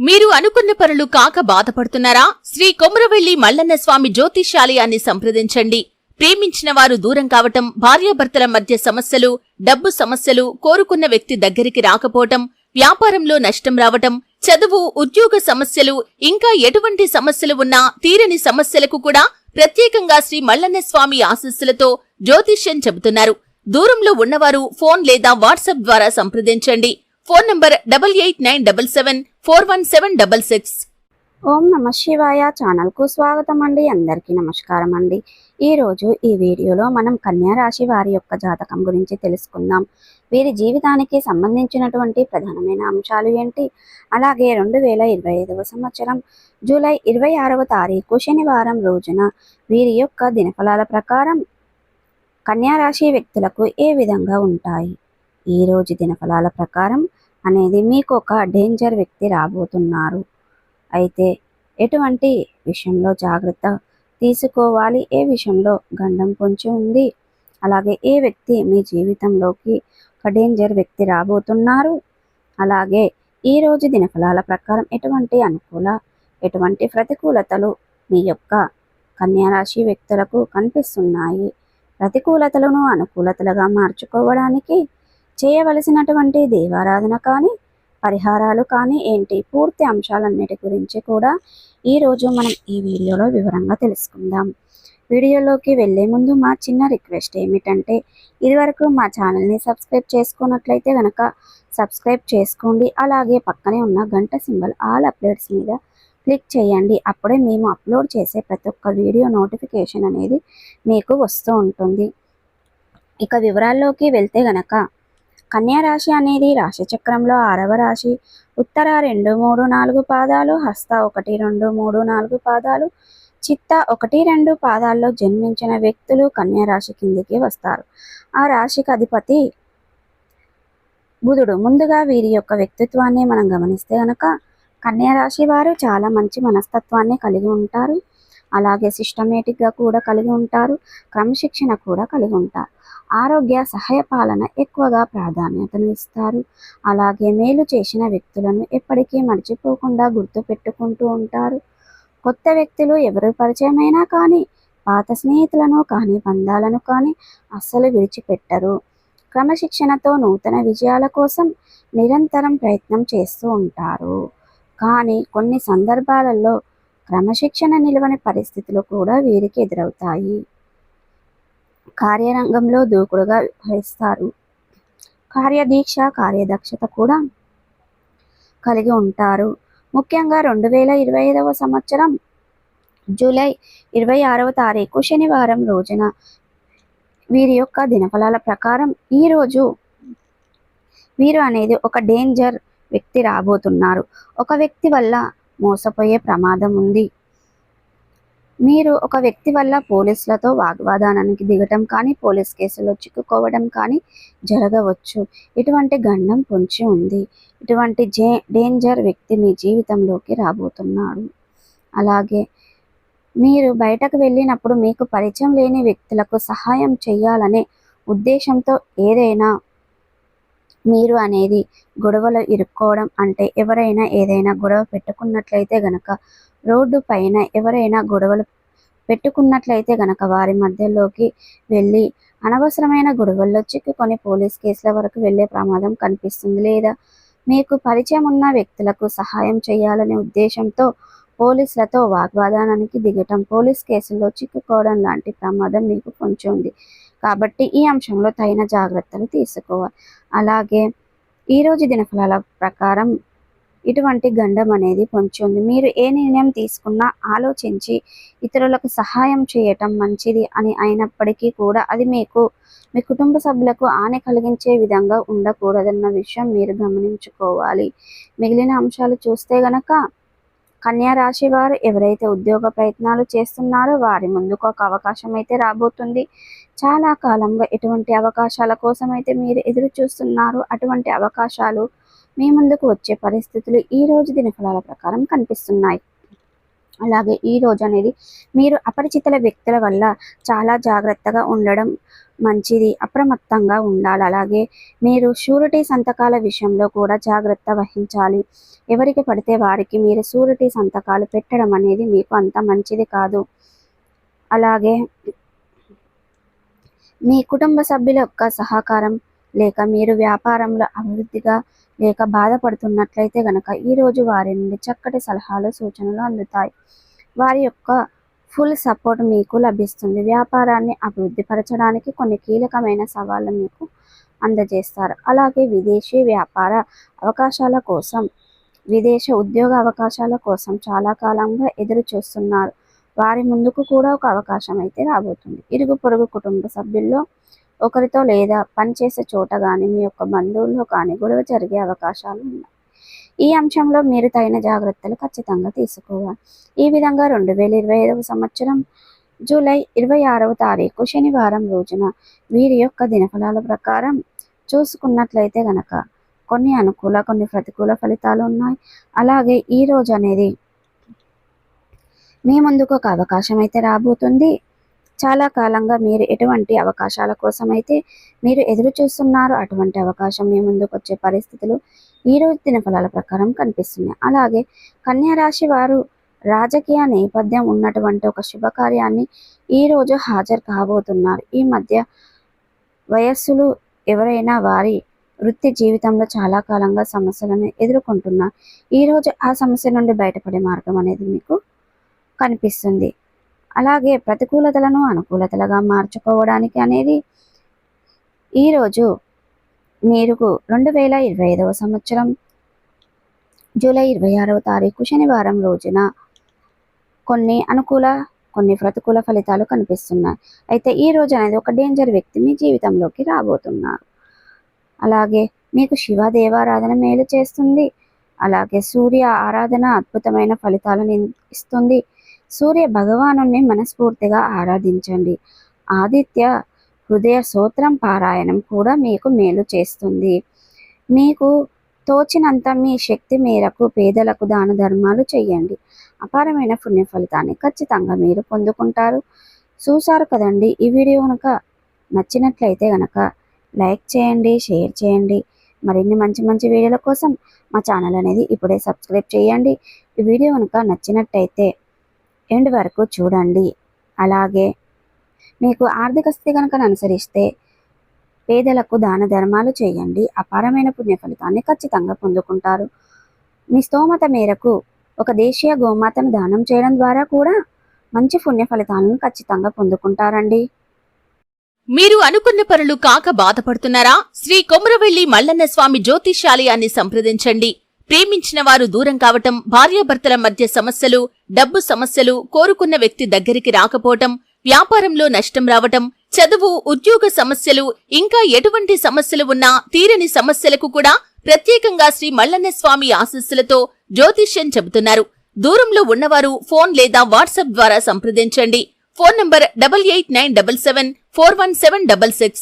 మీరు అనుకున్న పనులు కాక బాధపడుతున్నారా? శ్రీ కొమరవెల్లి మల్లన్న స్వామి జ్యోతిష్యాలయాన్ని సంప్రదించండి. ప్రేమించిన వారు దూరం కావటం, భార్యాభర్తల మధ్య సమస్యలు, డబ్బు సమస్యలు, కోరుకున్న వ్యక్తి దగ్గరికి రాకపోవటం, వ్యాపారంలో నష్టం రావటం, చదువు, ఉద్యోగ సమస్యలు, ఇంకా ఎటువంటి సమస్యలు ఉన్నా తీరని సమస్యలకు కూడా ప్రత్యేకంగా శ్రీ మల్లన్న స్వామి ఆశీస్సులతో జ్యోతిష్యం చెబుతున్నారు. దూరంలో ఉన్నవారు ఫోన్ లేదా వాట్సాప్ ద్వారా సంప్రదించండి. Phone number 8897741766. ఓం నమ శివాయ ఛానల్ కు స్వాగతం అండి. అందరికీ నమస్కారం అండి. ఈ రోజు ఈ వీడియోలో మనం కన్యా రాశి వారి యొక్క జాతకం గురించి తెలుసుకుందాం. వీరి జీవితానికి సంబంధించినటువంటి ప్రధానమైన అంశాలు ఏంటి, అలాగే 2025వ సంవత్సరం జూలై 26వ తారీఖు శనివారం రోజున వీరి యొక్క దినఫలాల ప్రకారం కన్యా రాశి వ్యక్తులకు ఏ విధంగా ఉంటాయి. ఈ రోజు దినఫలాల ప్రకారం అనేది మీకు ఒక డేంజర్ వ్యక్తి రాబోతున్నారు. అయితే ఎటువంటి విషయంలో జాగ్రత్త తీసుకోవాలి, ఏ విషయంలో గండం పొంచి ఉంది, అలాగే ఏ వ్యక్తి మీ జీవితంలోకి ఒక డేంజర్ వ్యక్తి రాబోతున్నారు, అలాగే ఈ రోజు దినఫలాల ప్రకారం ఎటువంటి అనుకూల ఎటువంటి ప్రతికూలతలు మీ యొక్క కన్యా రాశి వ్యక్తులకు కనిపిస్తున్నాయి. ప్రతికూలతలను అనుకూలతలుగా మార్చుకోవడానికి చేయవలసినటువంటి దేవారాధన కానీ పరిహారాలు కానీ ఏంటి, పూర్తి అంశాలన్నిటి గురించి కూడా ఈరోజు మనం ఈ వీడియోలో వివరంగా తెలుసుకుందాం. వీడియోలోకి వెళ్ళే ముందు మా చిన్న రిక్వెస్ట్ ఏమిటంటే, ఇదివరకు మా ఛానల్ని సబ్స్క్రైబ్ చేసుకున్నట్లయితే కనుక సబ్స్క్రైబ్ చేసుకోండి. అలాగే పక్కనే ఉన్న గంట సింబల్ ఆల్ అప్డేట్స్ మీద క్లిక్ చేయండి. అప్పుడే మేము అప్లోడ్ చేసే ప్రతి ఒక్క వీడియో నోటిఫికేషన్ అనేది మీకు వస్తూ ఉంటుంది. ఇక వివరాల్లోకి వెళ్తే గనక కన్యా రాశి అనేది రాశి చక్రంలో 6వ రాశి. ఉత్తర 2, 3, 4 పాదాలు, హస్త 1, 2, 3, 4 పాదాలు, చిత్త 1, 2 పాదాల్లో జన్మించిన వ్యక్తులు కన్యా రాశి కిందికి వస్తారు. ఆ రాశికి అధిపతి బుధుడు. ముందుగా వీరి యొక్క వ్యక్తిత్వాన్ని మనం గమనిస్తే గనక కన్యా రాశి వారు చాలా మంచి మనస్తత్వాన్ని కలిగి ఉంటారు. అలాగే సిస్టమేటిక్గా కూడా కలిగి ఉంటారు. క్రమశిక్షణ కూడా కలిగి ఉంటారు. ఆరోగ్య సహాయ పాలన ఎక్కువగా ప్రాధాన్యతను ఇస్తారు. అలాగే మేలు చేసిన వ్యక్తులను ఎప్పటికీ మర్చిపోకుండా గుర్తు పెట్టుకుంటూ ఉంటారు. కొత్త వ్యక్తులు ఎవరు పరిచయమైనా కానీ పాత స్నేహితులను కానీ బంధాలను కానీ అస్సలు విడిచిపెట్టరు. క్రమశిక్షణతో నూతన విజయాల కోసం నిరంతరం ప్రయత్నం చేస్తూ ఉంటారు. కానీ కొన్ని సందర్భాలలో క్రమశిక్షణ నిలవని పరిస్థితులు కూడా వీరికి ఎదురవుతాయి. కార్యరంగంలో దూకుడుగా వ్యవహరిస్తారు. కార్యదీక్ష కార్యదక్షత కూడా కలిగి ఉంటారు. ముఖ్యంగా 2025వ సంవత్సరం జూలై 26వ తారీఖు శనివారం రోజున వీరి యొక్క దినఫలాల ప్రకారం ఈరోజు వీరు అనేది ఒక డేంజర్ వ్యక్తి రాబోతున్నారు. ఒక వ్యక్తి వల్ల మోసపోయే ప్రమాదం ఉంది. మీరు ఒక వ్యక్తి వల్ల పోలీసులతో వాగ్వాదానానికి దిగటం కానీ పోలీస్ కేసులో చిక్కుకోవడం కానీ జరగవచ్చు. ఇటువంటి గండం పొంచి ఉంది. ఇటువంటి డేంజర్ వ్యక్తి మీ జీవితంలోకి రాబోతున్నాడు. అలాగే మీరు బయటకు వెళ్ళినప్పుడు మీకు పరిచయం లేని వ్యక్తులకు సహాయం చేయాలనే ఉద్దేశంతో ఏదైనా మీరు అనేది గొడవలు ఇరుక్కోవడం, అంటే ఎవరైనా ఏదైనా గొడవ పెట్టుకున్నట్లయితే గనక, రోడ్డు పైన ఎవరైనా గొడవలు పెట్టుకున్నట్లయితే గనక వారి మధ్యలోకి వెళ్ళి అనవసరమైన గొడవల్లో చిక్కుకొని పోలీస్ కేసుల వరకు వెళ్ళే ప్రమాదం కనిపిస్తుంది. లేదా మీకు పరిచయం ఉన్న వ్యక్తులకు సహాయం చేయాలనే ఉద్దేశంతో పోలీసులతో వాగ్వాదానానికి దిగటం, పోలీస్ కేసుల్లో చిక్కుకోవడం లాంటి ప్రమాదం మీకు పొంచి ఉంది. కాబట్టి ఈ అంశంలో తగిన జాగ్రత్తలు తీసుకోవాలి. అలాగే ఈరోజు దినఫలాల ప్రకారం ఇటువంటి గండం అనేది పొంచి ఉంది. మీరు ఏ నిర్ణయం తీసుకున్నా ఆలోచించి ఇతరులకు సహాయం చేయటం మంచిది అని అయినప్పటికీ కూడా అది మీ కుటుంబ సభ్యులకు హాని కలిగించే విధంగా ఉండకూడదన్న విషయం మీరు గమనించుకోవాలి. మిగిలిన అంశాలు చూస్తే గనక కన్యా రాశి వారు ఎవరైతే ఉద్యోగ ప్రయత్నాలు చేస్తున్నారో వారి ముందుకు ఒక అవకాశం అయితే రాబోతుంది. చాలా కాలంగా ఎటువంటి అవకాశాల కోసం అయితే మీరు ఎదురు చూస్తున్నారు, అటువంటి అవకాశాలు మీ ముందుకు వచ్చే పరిస్థితులు ఈ రోజు దినఫలాల ప్రకారం కనిపిస్తున్నాయి. అలాగే ఈ రోజు అనేది మీరు అపరిచితుల వ్యక్తుల వల్ల చాలా జాగ్రత్తగా ఉండడం, మంచిది. అప్రమత్తంగా ఉండాలి. అలాగే మీరు షూరిటీ సంతకాల విషయంలో కూడా జాగ్రత్త వహించాలి. ఎవరికి పడితే వారికి మీరు షూరిటీ సంతకాలు పెట్టడం అనేది మీకు అంత మంచిది కాదు. అలాగే మీ కుటుంబ సభ్యుల యొక్క సహకారం లేక మీరు వ్యాపారంలో అభివృద్ధిగా లేక బాధపడుతున్నట్లయితే గనక ఈరోజు వారి నుండి చక్కటి సలహాలు సూచనలు అందుతాయి. వారి యొక్క ఫుల్ సపోర్ట్ మీకు లభిస్తుంది. వ్యాపారాన్ని అభివృద్ధి పరచడానికి కొన్ని కీలకమైన సవాళ్లు మీకు అందజేస్తారు. అలాగే విదేశీ వ్యాపార అవకాశాల కోసం, విదేశ ఉద్యోగ అవకాశాల కోసం చాలా కాలంగా ఎదురు చూస్తున్నారు. వారి ముందుకు కూడా ఒక అవకాశం అయితే రాబోతుంది. ఇరుగు పొరుగు కుటుంబ సభ్యుల్లో ఒకరితో లేదా పనిచేసే చోట కానీ మీ యొక్క బంధువుల్లో కానీ గొడవ జరిగే అవకాశాలు ఉన్నాయి. ఈ అంశంలో మీరు తగిన జాగ్రత్తలు ఖచ్చితంగా తీసుకోవాలి. ఈ విధంగా 2025 సంవత్సరం జూలై 26వ తారీఖు శనివారం రోజున వీరి యొక్క దినఫలాల ప్రకారం చూసుకున్నట్లయితే గనక కొన్ని అనుకూల కొన్ని ప్రతికూల ఫలితాలు ఉన్నాయి. అలాగే ఈ రోజు అనేది మీ ముందుకు ఒక అవకాశం అయితే రాబోతుంది. చాలా కాలంగా మీరు ఎటువంటి అవకాశాల కోసం అయితే మీరు ఎదురు చూస్తున్నారో అటువంటి అవకాశం మీ ముందుకు వచ్చే పరిస్థితులు ఈ రోజు దినఫలాల ప్రకారం కనిపిస్తున్నాయి. అలాగే కన్యా రాశి వారు రాజకీయ నేపథ్యం ఉన్నటువంటి ఒక శుభకార్యాన్ని ఈ రోజు హాజరు కాబోతున్నారు. ఈ మధ్య వయస్సులు ఎవరైనా వారి వృత్తి జీవితంలో చాలా కాలంగా సమస్యలను ఎదుర్కొంటున్నారు. ఈరోజు ఆ సమస్య నుండి బయటపడే మార్గం అనేది మీకు కనిపిస్తుంది. అలాగే ప్రతికూలతలను అనుకూలతలుగా మార్చుకోవడానికి అనేది ఈరోజు మీరు 2025 సంవత్సరం జూలై 26వ తారీఖు శనివారం రోజున కొన్ని అనుకూల కొన్ని ప్రతికూల ఫలితాలు కనిపిస్తున్నాయి. అయితే ఈ రోజు అనేది ఒక డేంజర్ వ్యక్తి మీ జీవితంలోకి రాబోతున్నారు. అలాగే మీకు శివ దేవారాధన మేలు చేస్తుంది. అలాగే సూర్య ఆరాధన అద్భుతమైన ఫలితాలను ఇస్తుంది. సూర్య భగవాను మనస్ఫూర్తిగా ఆరాధించండి. ఆదిత్య హృదయ స్తోత్రం పారాయణం కూడా మీకు మేలు చేస్తుంది. మీకు తోచినంత మీ శక్తి మేరకు పేదలకు దాన ధర్మాలు చేయండి. అపారమైన పుణ్య ఫలితాన్ని ఖచ్చితంగా మీరు పొందుకుంటారు. చూసారు కదండి. ఈ వీడియో కనుక నచ్చినట్లయితే గనక లైక్ చేయండి, షేర్ చేయండి. మరిన్ని మంచి మంచి వీడియోల కోసం మా ఛానల్ అనేది ఇప్పుడే సబ్స్క్రైబ్ చేయండి. ఈ వీడియో కనుక నచ్చినట్టయితే ఎండ్ వరకు చూడండి. అలాగే మీకు ఆర్థిక స్థితి కనుక అనుసరిస్తే పేదలకు దాన ధర్మాలు చేయండి. అపారమైన పుణ్య ఫలితాన్ని ఖచ్చితంగా పొందుకుంటారు. మీ స్తోమత మేరకు ఒక దేశీయ గోమాతను దానం చేయడం ద్వారా కూడా మంచి పుణ్య ఫలితాలను ఖచ్చితంగా పొందుకుంటారండి. మీరు అనుకున్న పనులు కాక బాధపడుతున్నారా? శ్రీ కొమురవెల్లి మల్లన్న స్వామి జ్యోతిష్యాలయాన్ని సంప్రదించండి. ప్రేమించిన వారు దూరం కావటం, భార్యాభర్తల మధ్య సమస్యలు, డబ్బు సమస్యలు, కోరుకున్న వ్యక్తి దగ్గరికి రాకపోవటం, వ్యాపారంలో నష్టం రావటం, చదువు, ఉద్యోగ సమస్యలు, ఇంకా ఎటువంటి సమస్యలు ఉన్నా తీరని సమస్యలకు కూడా ప్రత్యేకంగా శ్రీ మల్లన్న స్వామి ఆశీస్సులతో జ్యోతిష్యం చెబుతున్నారు. దూరంలో ఉన్నవారు ఫోన్ లేదా వాట్సాప్ ద్వారా సంప్రదించండి. Phone number 8897741766.